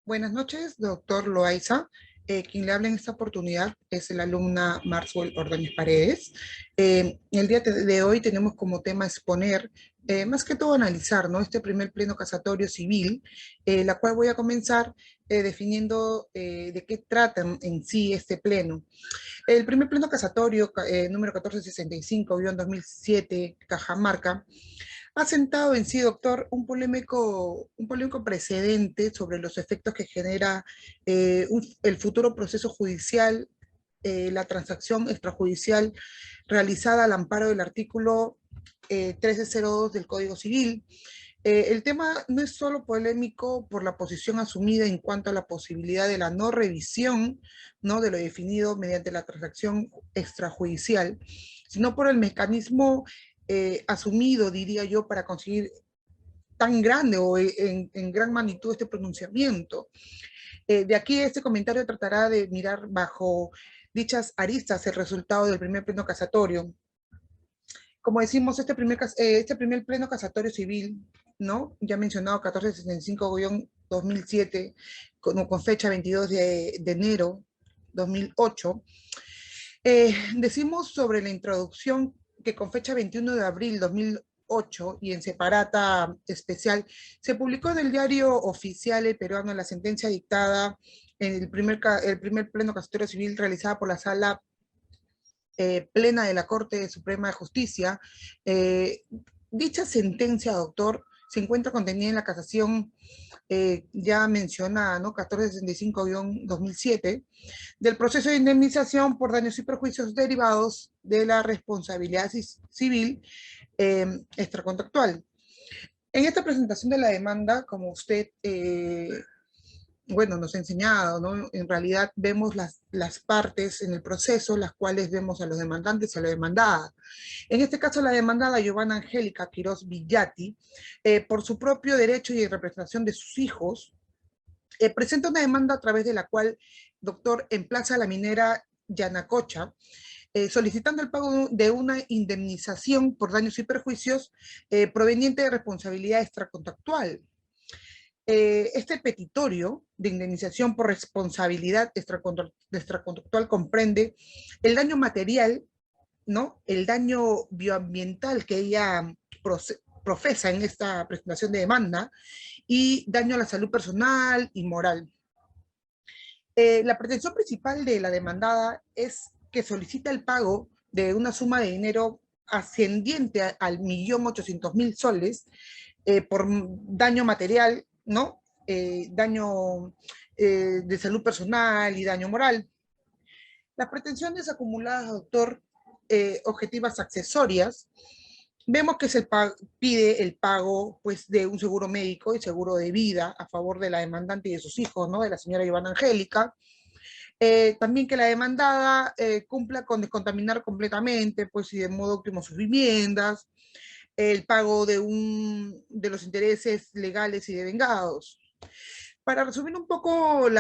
Buenas noches, doctor Loaiza. Quien le habla en esta oportunidad es la alumna Marswell Ordóñez Paredes. El día de hoy tenemos como tema exponer, más que todo analizar, ¿no? Este primer pleno casatorio civil, la cual voy a comenzar definiendo de qué trata en sí este pleno. El primer pleno casatorio, número 1465-2007, Cajamarca, ha sentado en sí, doctor, un polémico precedente sobre los efectos que genera el futuro proceso judicial, la transacción extrajudicial realizada al amparo del artículo 1302 del Código Civil. El tema no es solo polémico por la posición asumida en cuanto a la posibilidad de la no revisión, ¿no?, de lo definido mediante la transacción extrajudicial, sino por el mecanismo asumido, diría yo, para conseguir tan grande o en gran magnitud este pronunciamiento. De aquí este comentario tratará de mirar bajo dichas aristas el resultado del primer pleno casatorio. Como decimos, este primer pleno casatorio civil, ¿no? Ya mencionado 1465-2007, con fecha 22 de enero 2008, decimos sobre la introducción que con fecha 21 de abril 2008 y en separata especial, se publicó en el diario oficial peruano la sentencia dictada en el primer pleno casatorio civil realizada por la sala plena de la Corte Suprema de Justicia. Eh, Dicha sentencia, doctor, se encuentra contenida en la casación ya mencionada, ¿no? 1465-2007, del proceso de indemnización por daños y perjuicios derivados de la responsabilidad civil extracontractual. En esta presentación de la demanda, como usted bueno, nos ha enseñado, ¿no? En realidad vemos las partes en el proceso, las cuales vemos a los demandantes y a la demandada. En este caso, la demandada Giovanna Angélica Quiroz Villati, por su propio derecho y en representación de sus hijos, presenta una demanda a través de la cual, doctor, emplaza a la minera Yanacocha, solicitando el pago de una indemnización por daños y perjuicios proveniente de responsabilidad extracontractual. Este petitorio de indemnización por responsabilidad extracontractual comprende el daño material, ¿no?, el daño bioambiental que ella profesa en esta presentación de demanda y daño a la salud personal y moral. La pretensión principal de la demandada es que solicita el pago de una suma de dinero ascendiente al 1.800.000 soles por daño material, ¿no? Daño de salud personal y daño moral. Las pretensiones acumuladas, doctor, objetivas accesorias, vemos que pide el pago, pues, de un seguro médico y seguro de vida a favor de la demandante y de sus hijos, ¿no?, de la señora Ivana Angélica. También que la demandada cumpla con descontaminar completamente, pues, y de modo óptimo sus viviendas, el pago de los intereses legales y devengados. Para resumir un poco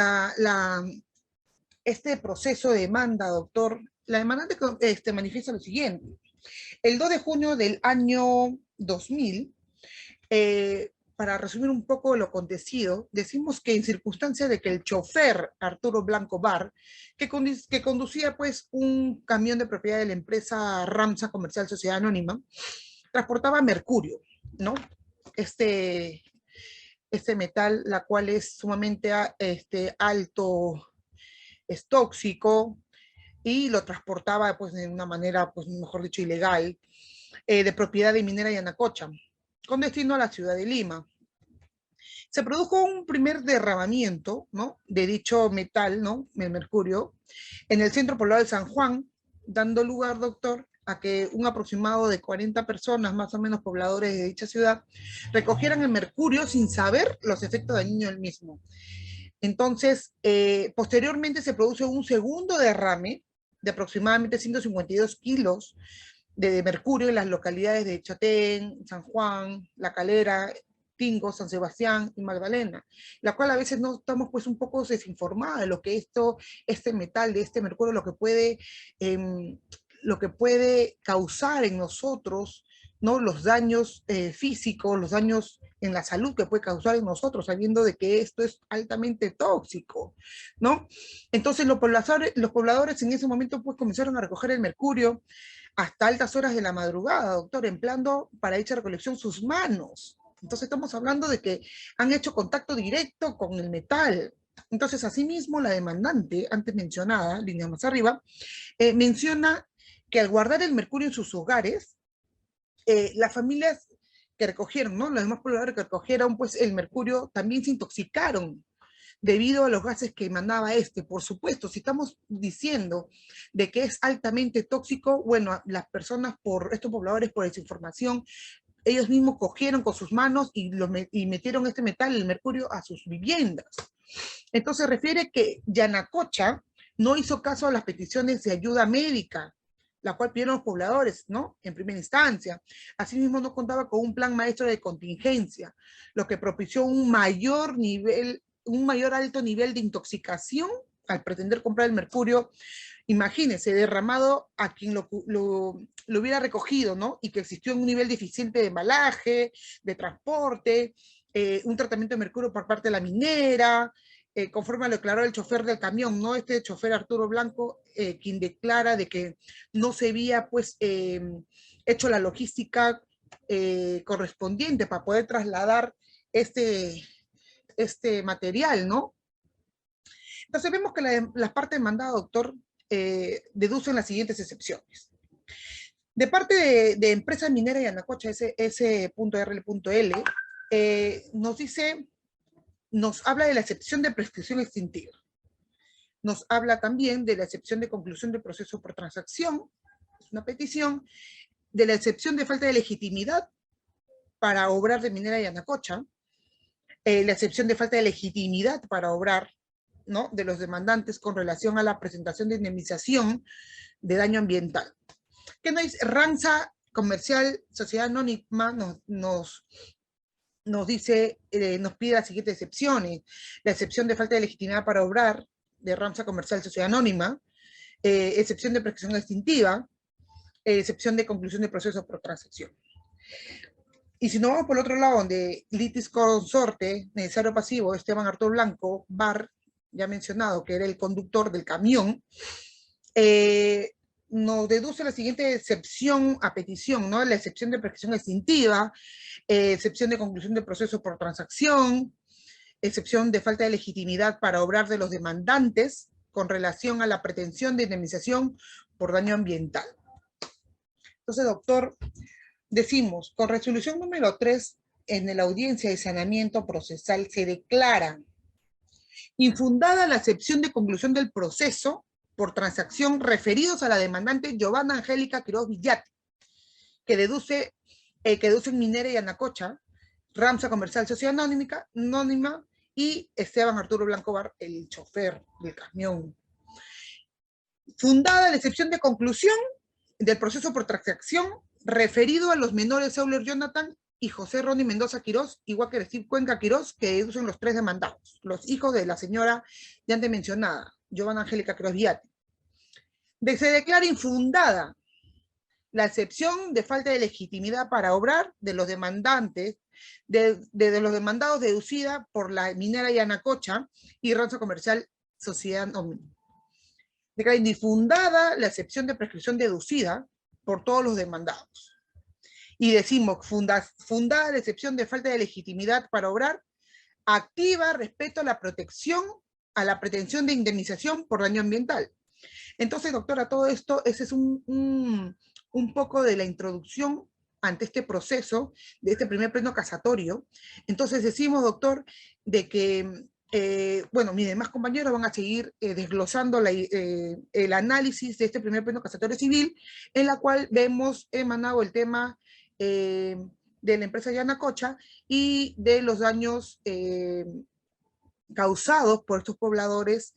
este proceso de demanda, doctor, la demandante manifiesta lo siguiente. El 2 de junio del año 2000, para resumir un poco lo acontecido, decimos que en circunstancia de que el chofer Arturo Blanco Bar, que conducía pues un camión de propiedad de la empresa Ramsa Comercial Sociedad Anónima, transportaba mercurio, ¿no? Este, este metal, la cual es sumamente alto, es tóxico, y lo transportaba pues de una manera, pues mejor dicho, ilegal, de propiedad de Minera Yanacocha, con destino a la ciudad de Lima. Se produjo un primer derramamiento, ¿no?, de dicho metal, ¿no?, el mercurio, en el centro poblado de San Juan, dando lugar, doctor, a que un aproximado de 40 personas, más o menos pobladores de dicha ciudad, recogieran el mercurio sin saber los efectos dañinos del mismo. Entonces, posteriormente se produce un segundo derrame de aproximadamente 152 kilos de mercurio en las localidades de Chatén, San Juan, La Calera, Tingo, San Sebastián y Magdalena, la cual a veces no estamos pues un poco desinformados de lo que este metal, de este mercurio, lo que puede causar en nosotros, ¿no?, los daños físicos, los daños en la salud que puede causar en nosotros, sabiendo de que esto es altamente tóxico, ¿no? Entonces los pobladores en ese momento pues comenzaron a recoger el mercurio hasta altas horas de la madrugada, doctor, empleando para dicha recolección sus manos. Entonces estamos hablando de que han hecho contacto directo con el metal. Entonces, asimismo, la demandante, antes mencionada, línea más arriba, menciona que al guardar el mercurio en sus hogares, las familias que recogieron, ¿no? Los demás pobladores que recogieron, pues el mercurio también se intoxicaron debido a los gases que emanaba este. Por supuesto, si estamos diciendo de que es altamente tóxico, bueno, las personas estos pobladores por desinformación, ellos mismos cogieron con sus manos y metieron este metal, el mercurio, a sus viviendas. Entonces refiere que Yanacocha no hizo caso a las peticiones de ayuda médica, la cual pidieron los pobladores, ¿no? En primera instancia. Asimismo, no contaba con un plan maestro de contingencia, lo que propició un mayor alto nivel de intoxicación al pretender comprar el mercurio. Imagínense, derramado a quien lo hubiera recogido, ¿no? Y que existió un nivel deficiente de embalaje, de transporte, un tratamiento de mercurio por parte de la minera, conforme lo declaró el chofer del camión, ¿no? Este chofer Arturo Blanco, quien declara de que no se había, pues, hecho la logística correspondiente para poder trasladar este material, ¿no? Entonces vemos que la parte demandada, doctor, deducen las siguientes excepciones. De parte de Empresa Minera Yanacocha, S.R.L, nos habla de la excepción de prescripción extintiva. Nos habla también de la excepción de conclusión del proceso por transacción, es una petición, de la excepción de falta de legitimidad para obrar de Minera Yanacocha, la excepción de falta de legitimidad para obrar, ¿no?, de los demandantes con relación a la presentación de indemnización de daño ambiental. ¿Qué nos dice? Ramsa Comercial Sociedad Anónima nos dice, nos pide las siguientes excepciones: la excepción de falta de legitimidad para obrar de Ramsa Comercial Sociedad Anónima, excepción de prescripción extintiva, excepción de conclusión de proceso por transacción. Y si no vamos por el otro lado, donde litis consorte, necesario pasivo, Esteban Arturo Blanco, Bar, ya mencionado, que era el conductor del camión, nos deduce la siguiente excepción a petición, ¿no? La excepción de prescripción extintiva, excepción de conclusión de proceso por transacción, excepción de falta de legitimidad para obrar de los demandantes con relación a la pretensión de indemnización por daño ambiental. Entonces, doctor, decimos, con resolución número 3, en la audiencia de saneamiento procesal se declara infundada la excepción de conclusión del proceso por transacción referidos a la demandante Giovanna Angélica Quiroz Villati, que deduce Minera y Yanacocha, Ramsa Comercial Sociedad Anónima y Esteban Arturo Blanco Bar, el chofer del camión. Fundada la excepción de conclusión del proceso por transacción referido a los menores Euler Jonathan y José Ronnie Mendoza Quiroz, igual que Steve Cuenca Quiroz, que deducen los 3 demandados, los hijos de la señora ya antes mencionada, Giovanna Angélica Quiroz Villati. Se declara infundada la excepción de falta de legitimidad para obrar de los demandantes, de los demandados deducida por la minera Yanacocha y Ramsa Comercial Sociedad Anónima. Declara infundada la excepción de prescripción deducida por todos los demandados. Y decimos, fundada la excepción de falta de legitimidad para obrar, activa respecto a la protección, a la pretensión de indemnización por daño ambiental. Entonces, doctora, todo esto, ese es un poco de la introducción ante este proceso, de este primer pleno casatorio. Entonces decimos, doctor, de que, bueno, mis demás compañeros van a seguir desglosando el análisis de este primer pleno casatorio civil, en la cual vemos emanado el tema de la empresa Yanacocha y de los daños causados por estos pobladores,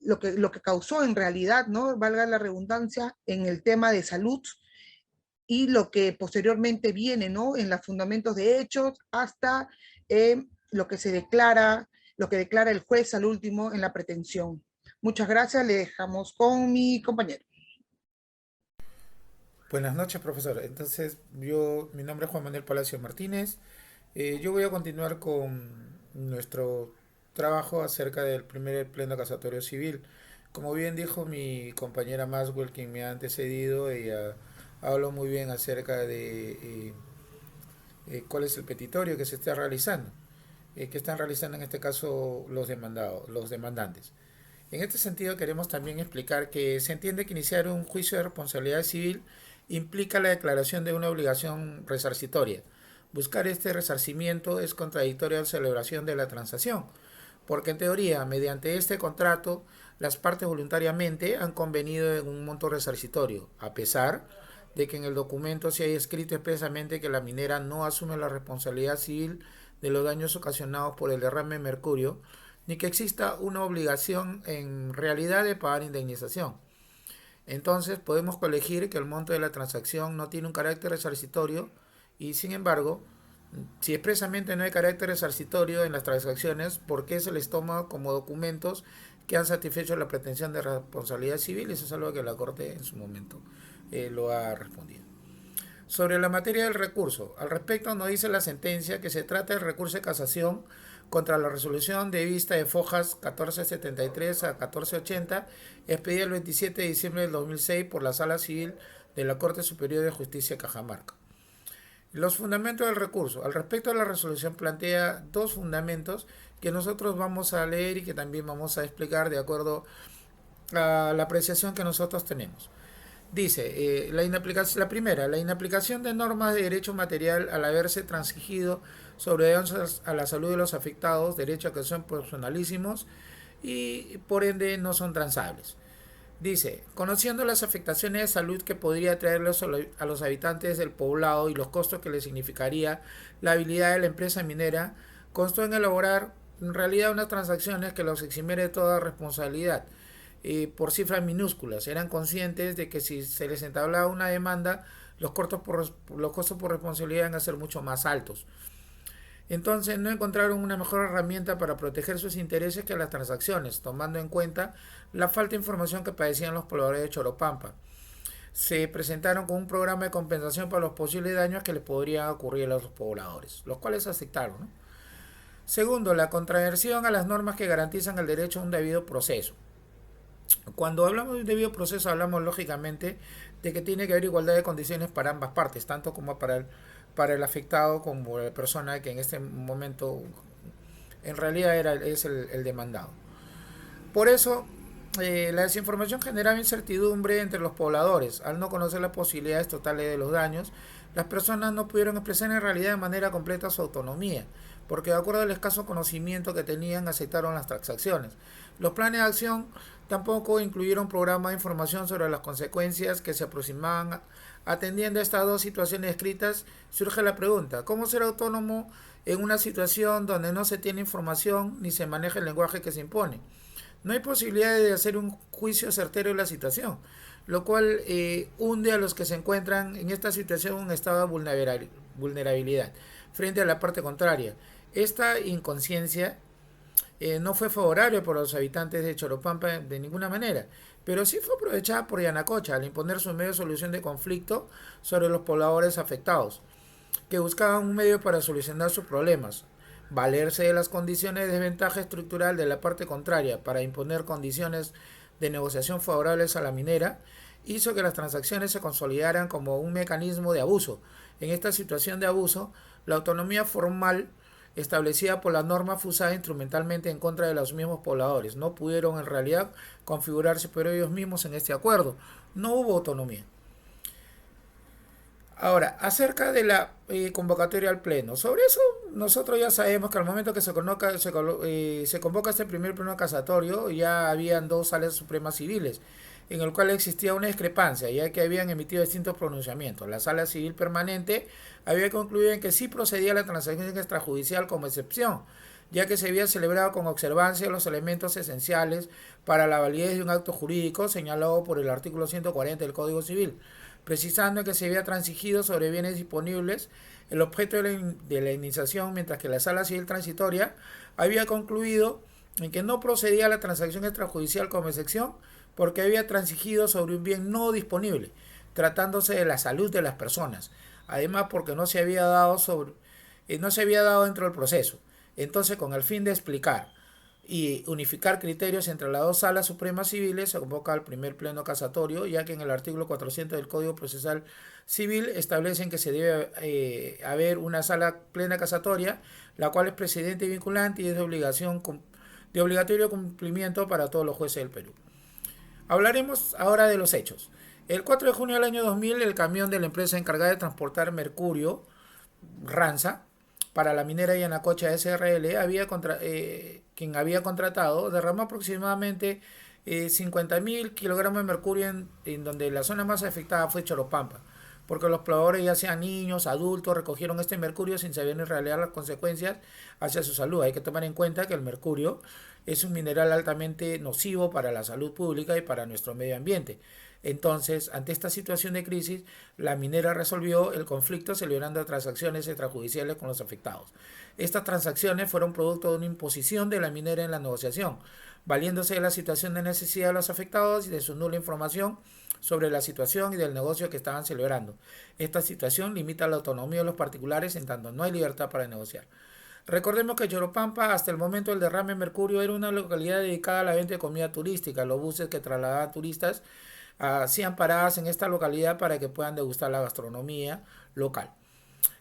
lo que causó en realidad, ¿no?, valga la redundancia, en el tema de salud y lo que posteriormente viene, ¿no?, en los fundamentos de hechos hasta lo que declara el juez al último en la pretensión. Muchas gracias, le dejamos con mi compañero. Buenas noches, profesor. Entonces, mi nombre es Juan Manuel Palacio Martínez. Yo voy a continuar con nuestro trabajo acerca del primer pleno casatorio civil. Como bien dijo mi compañera Maswell, quien me ha antecedido, ella habló muy bien acerca de cuál es el petitorio que se está realizando, que están realizando en este caso los demandados, los demandantes. En este sentido, queremos también explicar que se entiende que iniciar un juicio de responsabilidad civil implica la declaración de una obligación resarcitoria. Buscar este resarcimiento es contradictorio a la celebración de la transacción, porque en teoría, mediante este contrato, las partes voluntariamente han convenido en un monto resarcitorio, a pesar de que en el documento se haya escrito expresamente que la minera no asume la responsabilidad civil de los daños ocasionados por el derrame de mercurio, ni que exista una obligación en realidad de pagar indemnización. Entonces podemos colegir que el monto de la transacción no tiene un carácter resarcitorio y sin embargo, si expresamente no hay carácter resarcitorio en las transacciones, ¿por qué se les toma como documentos que han satisfecho la pretensión de responsabilidad civil? Eso es algo que la Corte en su momento lo ha respondido. Sobre la materia del recurso, al respecto nos dice la sentencia que se trata del recurso de casación contra la resolución de vista de Fojas 1473 a 1480, expedida el 27 de diciembre del 2006 por la Sala Civil de la Corte Superior de Justicia de Cajamarca. Los fundamentos del recurso. Al respecto de la resolución plantea dos fundamentos que nosotros vamos a leer y que también vamos a explicar de acuerdo a la apreciación que nosotros tenemos. Dice, la primera, la inaplicación de normas de derecho material al haberse transigido sobre daños a la salud de los afectados, derechos que son personalísimos y por ende no son transables. Dice, conociendo las afectaciones de salud que podría traerles a los habitantes del poblado y los costos que les significaría la habilidad de la empresa minera, constó en elaborar en realidad unas transacciones que los eximiera de toda responsabilidad por cifras minúsculas. Eran conscientes de que si se les entablaba una demanda, los costos por responsabilidad iban a ser mucho más altos. Entonces no encontraron una mejor herramienta para proteger sus intereses que las transacciones, tomando en cuenta la falta de información que padecían los pobladores de Choropampa. Se presentaron con un programa de compensación para los posibles daños que les podrían ocurrir a los pobladores, los cuales aceptaron, ¿no? Segundo, la contraversión a las normas que garantizan el derecho a un debido proceso. Cuando hablamos de un debido proceso, hablamos lógicamente de que tiene que haber igualdad de condiciones para ambas partes, tanto como para el afectado como la persona que en este momento en realidad es el demandado. Por eso, la desinformación generaba incertidumbre entre los pobladores. Al no conocer las posibilidades totales de los daños, las personas no pudieron expresar en realidad de manera completa su autonomía, porque de acuerdo al escaso conocimiento que tenían, aceptaron las transacciones. Los planes de acción tampoco incluyeron programas de información sobre las consecuencias que se aproximaban. Atendiendo a estas dos situaciones escritas, surge la pregunta, ¿cómo ser autónomo en una situación donde no se tiene información ni se maneja el lenguaje que se impone? No hay posibilidad de hacer un juicio certero de la situación, lo cual hunde a los que se encuentran en esta situación en un estado de vulnerabilidad frente a la parte contraria. Esta inconsciencia no fue favorable por los habitantes de Choropampa de ninguna manera, pero sí fue aprovechada por Yanacocha al imponer su medio de solución de conflicto sobre los pobladores afectados, que buscaban un medio para solucionar sus problemas, valerse de las condiciones de desventaja estructural de la parte contraria para imponer condiciones de negociación favorables a la minera, hizo que las transacciones se consolidaran como un mecanismo de abuso. En esta situación de abuso, la autonomía formal establecida por la norma fue usada instrumentalmente en contra de los mismos pobladores. No pudieron en realidad configurarse por ellos mismos en este acuerdo. No hubo autonomía. Ahora, acerca de la convocatoria al Pleno. Sobre eso, nosotros ya sabemos que al momento que se convoca este primer pleno casatorio, ya habían dos salas supremas civiles, en el cual existía una discrepancia, ya que habían emitido distintos pronunciamientos. La sala civil permanente había concluido en que sí procedía la transacción extrajudicial como excepción, ya que se había celebrado con observancia los elementos esenciales para la validez de un acto jurídico señalado por el artículo 140 del Código Civil, precisando que se había transigido sobre bienes disponibles el objeto de la indemnización, mientras que la Sala Civil Transitoria había concluido en que no procedía la transacción extrajudicial como excepción porque había transigido sobre un bien no disponible. tratándose de la salud de las personas. Además, porque no se había dado dentro del proceso. Entonces, con el fin de explicar y unificar criterios entre las dos salas supremas civiles, se convoca al primer pleno casatorio, ya que en el artículo 400 del Código Procesal Civil establecen que se debe haber una sala plena casatoria, la cual es precedente y vinculante y es de obligatorio cumplimiento para todos los jueces del Perú. Hablaremos ahora de los hechos. El 4 de junio del año 2000, el camión de la empresa encargada de transportar mercurio, Ranza, para la minera Yanacocha SRL, quien había contratado, derramó aproximadamente 50.000 kilogramos de mercurio en donde la zona más afectada fue Choropampa, porque los pobladores, ya sean niños, adultos, recogieron este mercurio sin saber en realidad las consecuencias hacia su salud. Hay que tomar en cuenta que el mercurio es un mineral altamente nocivo para la salud pública y para nuestro medio ambiente. Entonces, ante esta situación de crisis, la minera resolvió el conflicto celebrando transacciones extrajudiciales con los afectados. Estas transacciones fueron producto de una imposición de la minera en la negociación, valiéndose de la situación de necesidad de los afectados y de su nula información sobre la situación y del negocio que estaban celebrando. Esta situación limita la autonomía de los particulares en tanto no hay libertad para negociar. Recordemos que Choropampa, hasta el momento del derrame de mercurio, era una localidad dedicada a la venta de comida turística. Los buses que trasladaban turistas hacían paradas en esta localidad para que puedan degustar la gastronomía local.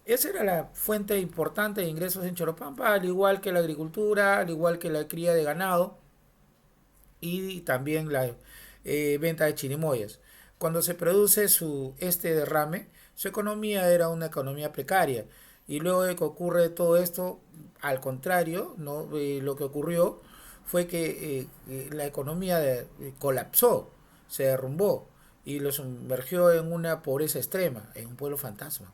Esa era la fuente importante de ingresos en Choropampa, al igual que la agricultura, al igual que la cría de ganado y también la venta de chirimoyas. Cuando se produce este derrame, su economía era una economía precaria. Y luego de que ocurre todo esto, al contrario, ¿no? Lo que ocurrió fue que la economía colapsó, se derrumbó y lo sumergió en una pobreza extrema, en un pueblo fantasma.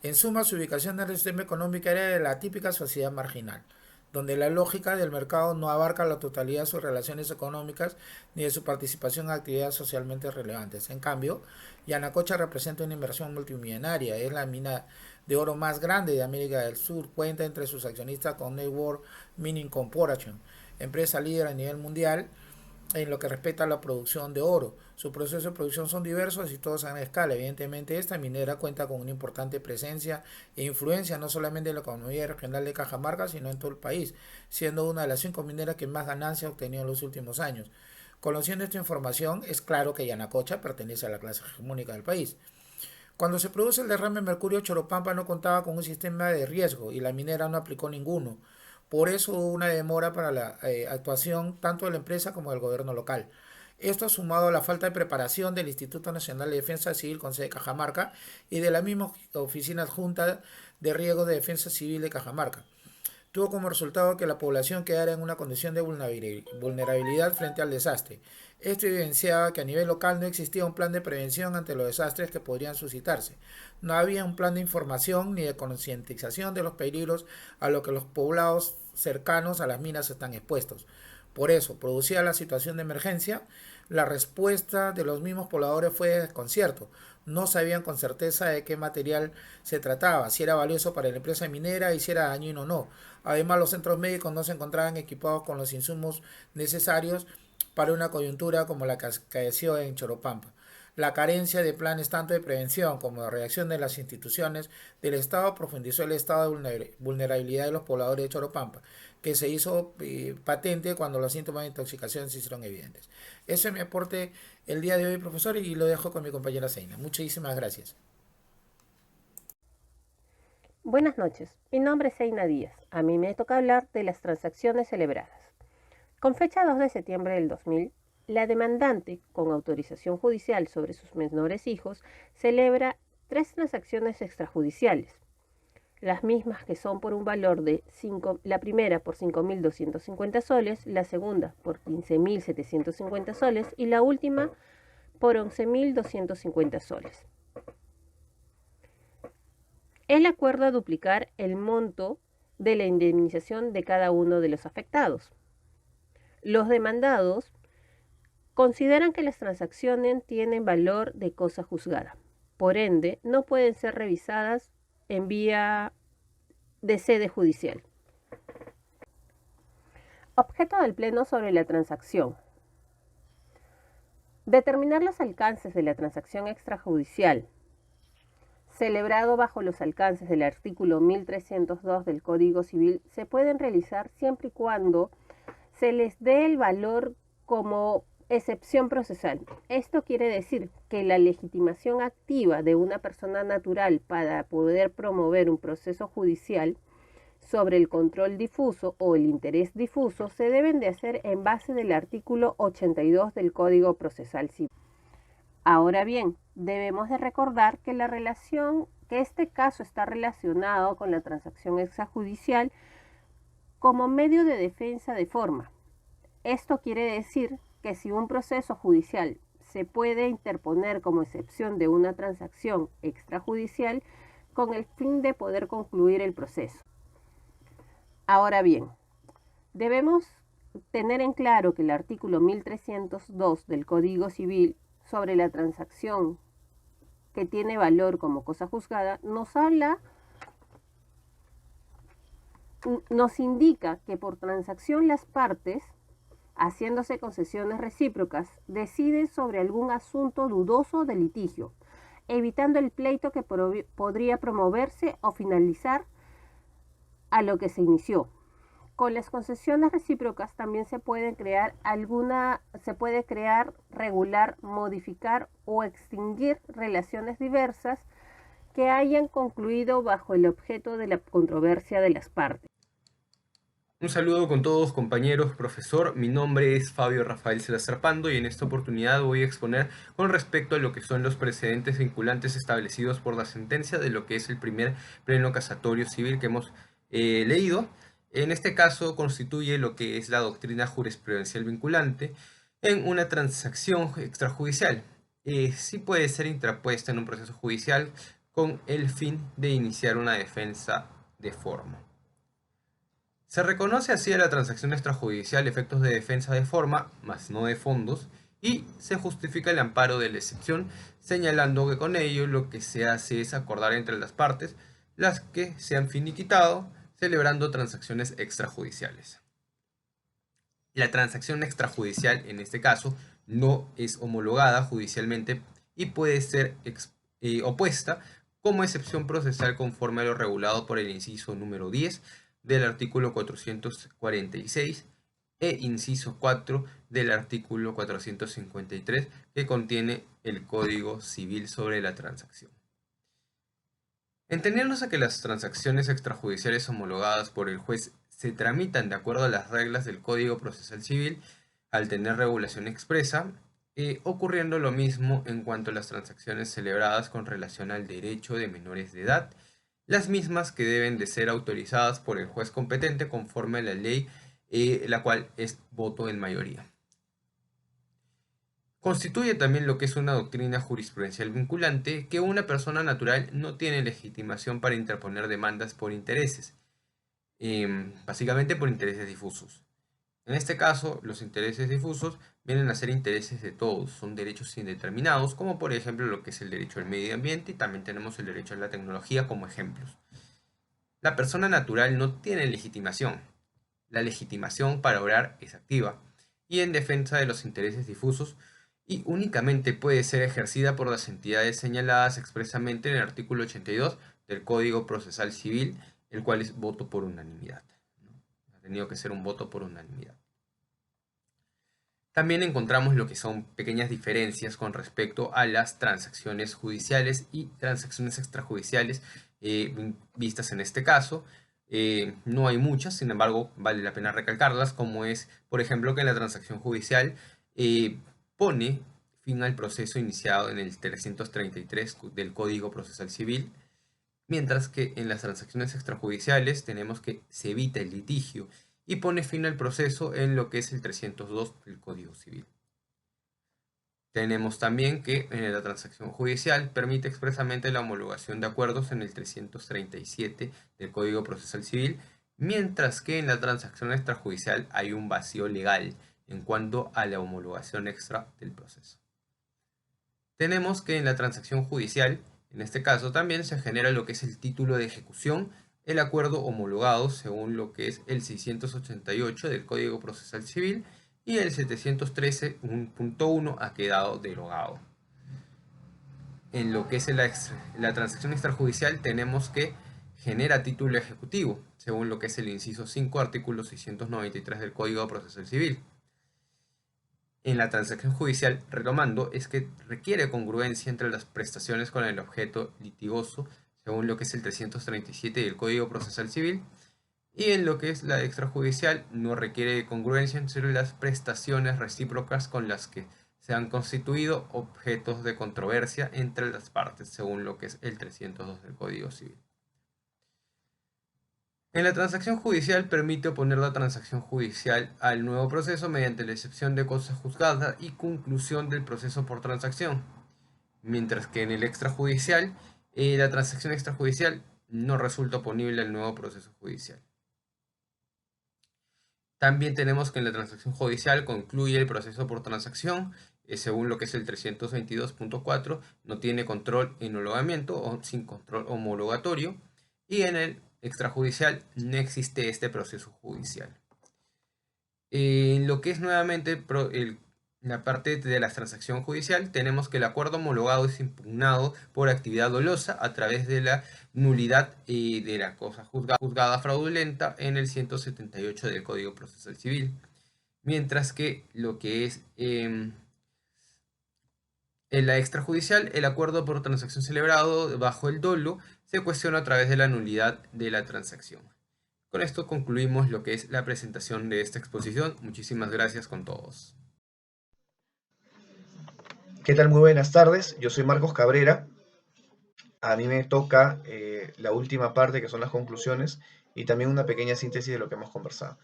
En suma, su ubicación en el sistema económico era de la típica sociedad marginal, donde la lógica del mercado no abarca la totalidad de sus relaciones económicas ni de su participación en actividades socialmente relevantes. En cambio, Yanacocha representa una inversión multimillonaria, es la mina de oro más grande de América del Sur, cuenta entre sus accionistas con Network Mining Corporation, empresa líder a nivel mundial en lo que respecta a la producción de oro. Sus procesos de producción son diversos y todos a gran escala. Evidentemente, esta minera cuenta con una importante presencia e influencia no solamente en la economía regional de Cajamarca, sino en todo el país, siendo una de las 5 mineras que más ganancias ha obtenido en los últimos años. Conociendo esta información, es claro que Yanacocha pertenece a la clase hegemónica del país. Cuando se produce el derrame de mercurio, Choropampa no contaba con un sistema de riesgo y la minera no aplicó ninguno. Por eso hubo una demora para la actuación tanto de la empresa como del gobierno local. Esto sumado a la falta de preparación del Instituto Nacional de Defensa Civil con sede de Cajamarca y de la misma Oficina Adjunta de Riesgo de Defensa Civil de Cajamarca, tuvo como resultado que la población quedara en una condición de vulnerabilidad frente al desastre. Esto evidenciaba que a nivel local no existía un plan de prevención ante los desastres que podrían suscitarse. No había un plan de información ni de concientización de los peligros a los que los poblados cercanos a las minas están expuestos. Por eso, producida la situación de emergencia, la respuesta de los mismos pobladores fue de desconcierto. No sabían con certeza de qué material se trataba, si era valioso para la empresa minera y si era dañino o no. Además, los centros médicos no se encontraban equipados con los insumos necesarios para una coyuntura como la que acaeció en Choropampa. La carencia de planes tanto de prevención como de reacción de las instituciones del Estado profundizó el estado de vulnerabilidad de los pobladores de Choropampa, que se hizo patente cuando los síntomas de intoxicación se hicieron evidentes. Ese es mi aporte el día de hoy, profesor, y lo dejo con mi compañera Zeina. Muchísimas gracias. Buenas noches, mi nombre es Zeina Díaz. A mí me toca hablar de las transacciones celebradas. Con fecha 2 de septiembre del 2000, la demandante, con autorización judicial sobre sus menores hijos, celebra 3 transacciones extrajudiciales. Las mismas que son por un valor de la primera por 5.250 soles, la segunda por 15.750 soles y la última por 11.250 soles. El acuerdo a duplicar el monto de la indemnización de cada uno de los afectados. Los demandados consideran que las transacciones tienen valor de cosa juzgada. Por ende, no pueden ser revisadas en vía de sede judicial. Objeto del Pleno sobre la transacción. Determinar los alcances de la transacción extrajudicial celebrado bajo los alcances del artículo 1302 del Código Civil se pueden realizar siempre y cuando se les dé el valor como excepción procesal. Esto quiere decir que la legitimación activa de una persona natural para poder promover un proceso judicial sobre el control difuso o el interés difuso se deben de hacer en base del artículo 82 del Código Procesal Civil. Ahora bien, debemos de recordar que este caso está relacionado con la transacción extrajudicial como medio de defensa de forma. Esto quiere decir que si un proceso judicial se puede interponer como excepción de una transacción extrajudicial con el fin de poder concluir el proceso. Ahora bien, debemos tener en claro que el artículo 1302 del Código Civil sobre la transacción que tiene valor como cosa juzgada nos indica que por transacción las partes, haciéndose concesiones recíprocas, deciden sobre algún asunto dudoso de litigio, evitando el pleito que podría promoverse o finalizar a lo que se inició. Con las concesiones recíprocas también se puede crear, regular, modificar o extinguir relaciones diversas que hayan concluido bajo el objeto de la controversia de las partes. Un saludo con todos, compañeros, profesor. Mi nombre es Fabio Rafael Salazar Pando y en esta oportunidad voy a exponer con respecto a lo que son los precedentes vinculantes establecidos por la sentencia de lo que es el primer pleno casatorio civil que hemos leído. En este caso constituye lo que es la doctrina jurisprudencial vinculante en una transacción extrajudicial. Sí puede ser interpuesta en un proceso judicial con el fin de iniciar una defensa de forma. Se reconoce así a la transacción extrajudicial efectos de defensa de forma, mas no de fondos, y se justifica el amparo de la excepción, señalando que con ello lo que se hace es acordar entre las partes las que se han finiquitado, celebrando transacciones extrajudiciales. La transacción extrajudicial, en este caso, no es homologada judicialmente y puede ser opuesta como excepción procesal conforme a lo regulado por el inciso número 10 del artículo 446 e inciso 4 del artículo 453 que contiene el Código Civil sobre la transacción. Entendiéndose que las transacciones extrajudiciales homologadas por el juez se tramitan de acuerdo a las reglas del Código Procesal Civil al tener regulación expresa, ocurriendo lo mismo en cuanto a las transacciones celebradas con relación al derecho de menores de edad, las mismas que deben de ser autorizadas por el juez competente conforme a la ley, la cual es voto en mayoría. Constituye también lo que es una doctrina jurisprudencial vinculante que una persona natural no tiene legitimación para interponer demandas por intereses, básicamente por intereses difusos. En este caso, los intereses difusos vienen a ser intereses de todos, son derechos indeterminados, como por ejemplo lo que es el derecho al medio ambiente y también tenemos el derecho a la tecnología como ejemplos. La persona natural no tiene legitimación. La legitimación para obrar es activa y en defensa de los intereses difusos y únicamente puede ser ejercida por las entidades señaladas expresamente en el artículo 82 del Código Procesal Civil, el cual es voto por unanimidad. Ha tenido que ser un voto por unanimidad. También encontramos lo que son pequeñas diferencias con respecto a las transacciones judiciales y transacciones extrajudiciales vistas en este caso. No hay muchas, sin embargo, vale la pena recalcarlas, como es, por ejemplo, que en la transacción judicial pone fin al proceso iniciado en el 333 del Código Procesal Civil, mientras que en las transacciones extrajudiciales tenemos que se evita el litigio y pone fin al proceso en lo que es el 302 del Código Civil. Tenemos también que en la transacción judicial permite expresamente la homologación de acuerdos en el 337 del Código Procesal Civil, mientras que en la transacción extrajudicial hay un vacío legal en cuanto a la homologación extra del proceso. Tenemos que en la transacción judicial, en este caso también se genera lo que es el título de ejecución, el acuerdo homologado según lo que es el 688 del Código Procesal Civil y el 713.1 ha quedado derogado. En lo que es la transacción extrajudicial tenemos que genera título ejecutivo, según lo que es el inciso 5, artículo 693 del Código Procesal Civil. En la transacción judicial, retomando, es que requiere congruencia entre las prestaciones con el objeto litigoso, según lo que es el 337 del Código Procesal Civil, y en lo que es la extrajudicial, no requiere congruencia entre las prestaciones recíprocas con las que se han constituido objetos de controversia entre las partes, según lo que es el 302 del Código Civil. En la transacción judicial permite oponer la transacción judicial al nuevo proceso mediante la excepción de cosa juzgada y conclusión del proceso por transacción, mientras que en el extrajudicial, la transacción extrajudicial no resulta oponible al nuevo proceso judicial. También tenemos que en la transacción judicial concluye el proceso por transacción, según lo que es el 322.4, no tiene control en homologamiento o sin control homologatorio, y en el extrajudicial no existe este proceso judicial. En lo que es nuevamente la parte de la transacción judicial, tenemos que el acuerdo homologado es impugnado por actividad dolosa a través de la nulidad de la cosa juzgada fraudulenta en el 178 del Código Procesal Civil. Mientras que lo que es en la extrajudicial, el acuerdo por transacción celebrado bajo el dolo se cuestiona a través de la nulidad de la transacción. Con esto concluimos lo que es la presentación de esta exposición. Muchísimas gracias con todos. ¿Qué tal? Muy buenas tardes. Yo soy Marcos Cabrera. A mí me toca la última parte, que son las conclusiones, y también una pequeña síntesis de lo que hemos conversado.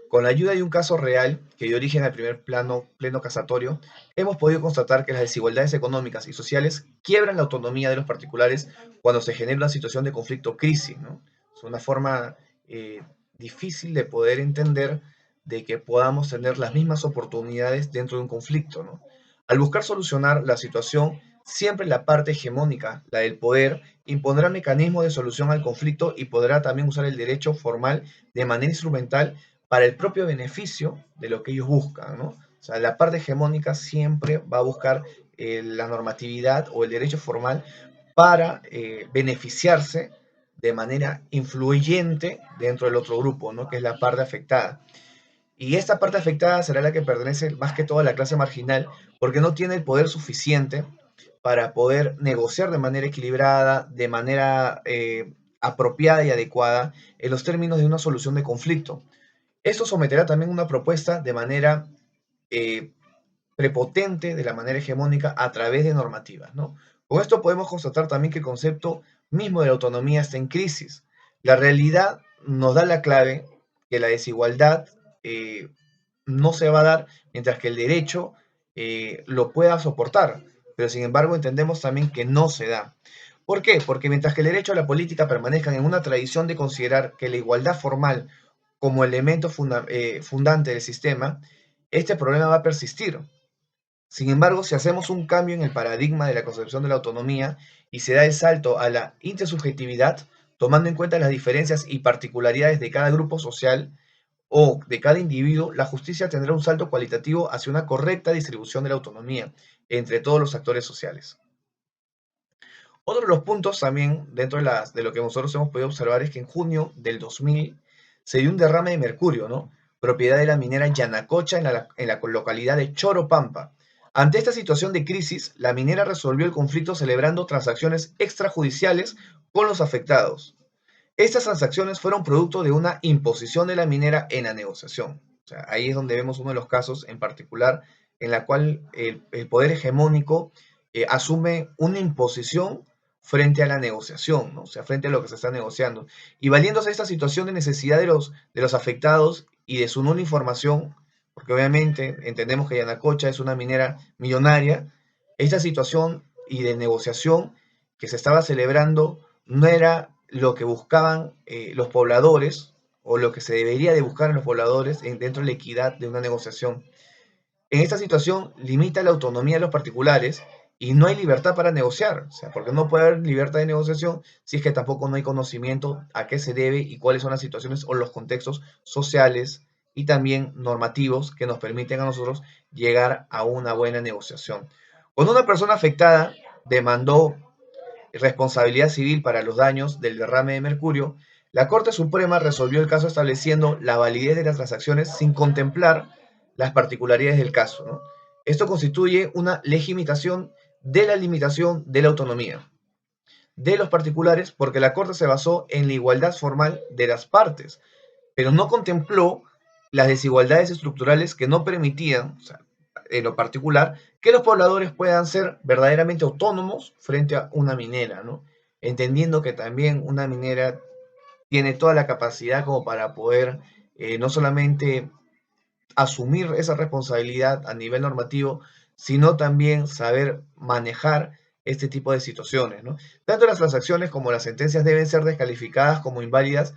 Con la ayuda de un caso real que dio origen al primer pleno casatorio, hemos podido constatar que las desigualdades económicas y sociales quiebran la autonomía de los particulares cuando se genera una situación de conflicto o crisis, ¿no? Es una forma difícil de poder entender de que podamos tener las mismas oportunidades dentro de un conflicto, ¿no? Al buscar solucionar la situación, siempre la parte hegemónica, la del poder, impondrá mecanismos de solución al conflicto y podrá también usar el derecho formal de manera instrumental para el propio beneficio de lo que ellos buscan, ¿no? O sea, la parte hegemónica siempre va a buscar la normatividad o el derecho formal para beneficiarse de manera influyente dentro del otro grupo, ¿no? Que es la parte afectada. Y esta parte afectada será la que pertenece más que todo a la clase marginal, porque no tiene el poder suficiente para poder negociar de manera equilibrada, de manera apropiada y adecuada en los términos de una solución de conflicto. Esto someterá también una propuesta de manera prepotente, de la manera hegemónica, a través de normativas, ¿no? Con esto podemos constatar también que el concepto mismo de la autonomía está en crisis. La realidad nos da la clave que la desigualdad no se va a dar mientras que el derecho lo pueda soportar, pero sin embargo entendemos también que no se da. ¿Por qué? Porque mientras que el derecho a la política permanezcan en una tradición de considerar que la igualdad formal como elemento fundante del sistema, este problema va a persistir. Sin embargo, si hacemos un cambio en el paradigma de la concepción de la autonomía y se da el salto a la intersubjetividad, tomando en cuenta las diferencias y particularidades de cada grupo social o de cada individuo, la justicia tendrá un salto cualitativo hacia una correcta distribución de la autonomía entre todos los actores sociales. Otro de los puntos también dentro de lo que nosotros hemos podido observar es que en junio del 2000 se dio un derrame de mercurio, ¿no? Propiedad de la minera Yanacocha en la localidad de Choropampa. Ante esta situación de crisis, la minera resolvió el conflicto celebrando transacciones extrajudiciales con los afectados. Estas transacciones fueron producto de una imposición de la minera en la negociación. O sea, ahí es donde vemos uno de los casos en particular en la cual el poder hegemónico asume una imposición frente a la negociación, ¿no? O sea, frente a lo que se está negociando. Y valiéndose esta situación de necesidad de los afectados y de su nula información, porque obviamente entendemos que Yanacocha es una minera millonaria, esta situación y de negociación que se estaba celebrando no era lo que buscaban los pobladores o lo que se debería de buscar en los pobladores dentro de la equidad de una negociación. En esta situación limita la autonomía de los particulares y no hay libertad para negociar, o sea, porque no puede haber libertad de negociación si es que tampoco no hay conocimiento a qué se debe y cuáles son las situaciones o los contextos sociales y también normativos que nos permiten a nosotros llegar a una buena negociación. Cuando una persona afectada demandó responsabilidad civil para los daños del derrame de mercurio, la Corte Suprema resolvió el caso estableciendo la validez de las transacciones sin contemplar las particularidades del caso, ¿no? Esto constituye una legitimación de la limitación de la autonomía de los particulares porque la Corte se basó en la igualdad formal de las partes, pero no contempló las desigualdades estructurales que no permitían, o sea, en lo particular, que los pobladores puedan ser verdaderamente autónomos frente a una minera, ¿no? Entendiendo que también una minera tiene toda la capacidad como para poder no solamente asumir esa responsabilidad a nivel normativo, sino también saber manejar este tipo de situaciones, ¿no? Tanto las transacciones como las sentencias deben ser descalificadas como inválidas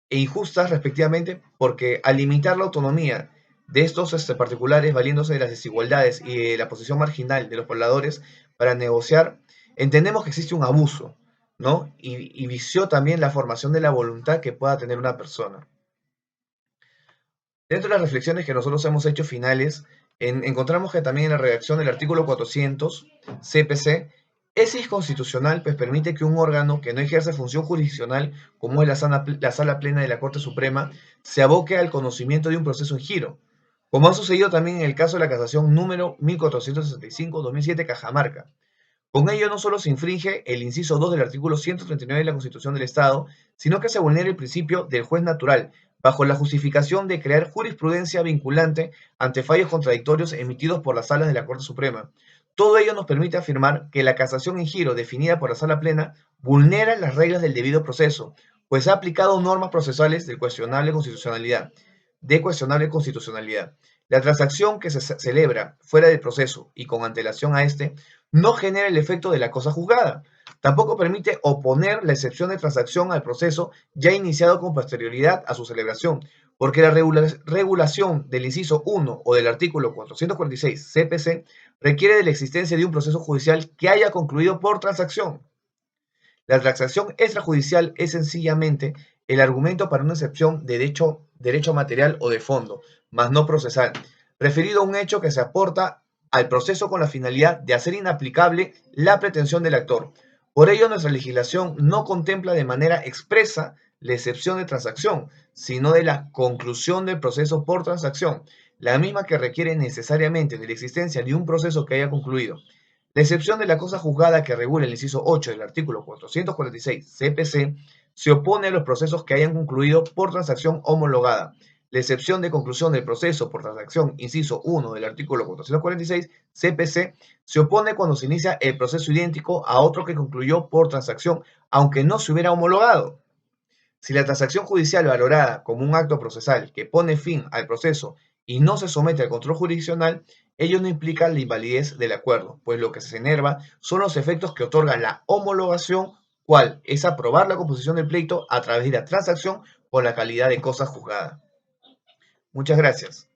e injustas respectivamente, porque al limitar la autonomía de estos particulares, valiéndose de las desigualdades y de la posición marginal de los pobladores para negociar, entendemos que existe un abuso, ¿no? Y vició también la formación de la voluntad que pueda tener una persona. Dentro de las reflexiones que nosotros hemos hecho finales, encontramos que también en la redacción del artículo 400 CPC es inconstitucional, pues permite que un órgano que no ejerce función jurisdiccional, como es la sala plena de la Corte Suprema, se aboque al conocimiento de un proceso en giro, como ha sucedido también en el caso de la casación número 1465-2007 Cajamarca. Con ello no solo se infringe el inciso 2 del artículo 139 de la Constitución del Estado, sino que se vulnera el principio del juez natural, bajo la justificación de crear jurisprudencia vinculante ante fallos contradictorios emitidos por las salas de la Corte Suprema. Todo ello nos permite afirmar que la casación en giro definida por la sala plena vulnera las reglas del debido proceso, pues ha aplicado normas procesales de cuestionable constitucionalidad. La transacción que se celebra fuera del proceso y con antelación a este no genera el efecto de la cosa juzgada. Tampoco permite oponer la excepción de transacción al proceso ya iniciado con posterioridad a su celebración, porque la regulación del inciso 1 o del artículo 446 CPC requiere de la existencia de un proceso judicial que haya concluido por transacción. La transacción extrajudicial es sencillamente el argumento para una excepción de derecho material o de fondo, mas no procesal, referido a un hecho que se aporta al proceso con la finalidad de hacer inaplicable la pretensión del actor. Por ello, nuestra legislación no contempla de manera expresa la excepción de transacción, sino de la conclusión del proceso por transacción, la misma que requiere necesariamente de la existencia de un proceso que haya concluido. La excepción de la cosa juzgada que regula el inciso 8 del artículo 446 CPC se opone a los procesos que hayan concluido por transacción homologada. La excepción de conclusión del proceso por transacción, inciso 1 del artículo 446 CPC, se opone cuando se inicia el proceso idéntico a otro que concluyó por transacción, aunque no se hubiera homologado. Si la transacción judicial valorada como un acto procesal que pone fin al proceso y no se somete al control jurisdiccional, ello no implica la invalidez del acuerdo, pues lo que se enerva son los efectos que otorga la homologación, cual es aprobar la composición del pleito a través de la transacción por la calidad de cosa juzgada. Muchas gracias.